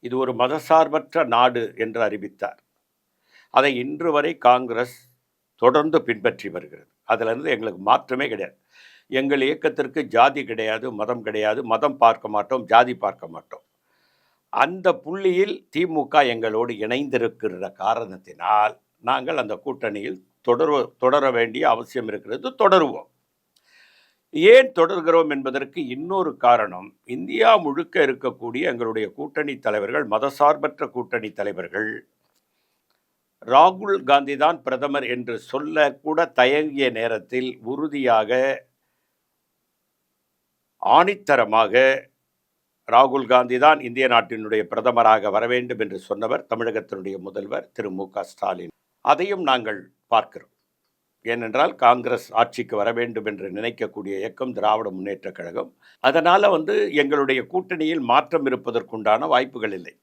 இது ஒரு மதசார்பற்ற நாடு என்று அறிவித்தார். அதை இன்று வரை காங்கிரஸ் தொடர்ந்து பின்பற்றி வருகிறது. அதிலிருந்து எங்களுக்கு மாற்றமே கிடையாது. எங்கள் இயக்கத்திற்கு ஜாதி கிடையாது, மதம் கிடையாது. மதம் பார்க்க மாட்டோம், ஜாதி பார்க்க மாட்டோம். அந்த புள்ளியில் திமுக எங்களோடு இணைந்திருக்கிற காரணத்தினால் நாங்கள் அந்த கூட்டணியில் தொடர வேண்டிய அவசியம் இருக்கிறது. தொடருவோம். ஏன் தொடர்கிறோம் என்பதற்கு இன்னொரு காரணம், இந்தியா முழுக்க இருக்கக்கூடிய எங்களுடைய கூட்டணி தலைவர்கள், மதசார்பற்ற கூட்டணி தலைவர்கள், ராகுல் காந்தி தான் பிரதமர் என்று சொல்ல கூட தயங்கிய நேரத்தில் உறுதியாக, ஆணித்தரமாக ராகுல் காந்தி தான் இந்திய நாட்டினுடைய பிரதமராக வர வேண்டும் என்று சொன்னவர் தமிழகத்தினுடைய முதல்வர் திரு மு.க. ஸ்டாலின். அதையும் நாங்கள் பார்க்கிறோம். ஏனென்றால் காங்கிரஸ் ஆட்சிக்கு வர வேண்டும் என்று நினைக்கக்கூடிய இயக்கம் திராவிட முன்னேற்றக் கழகம். அதனால் எங்களுடைய கூட்டணியில் மாற்றம் இருப்பதற்குண்டான வாய்ப்புகள் இல்லை.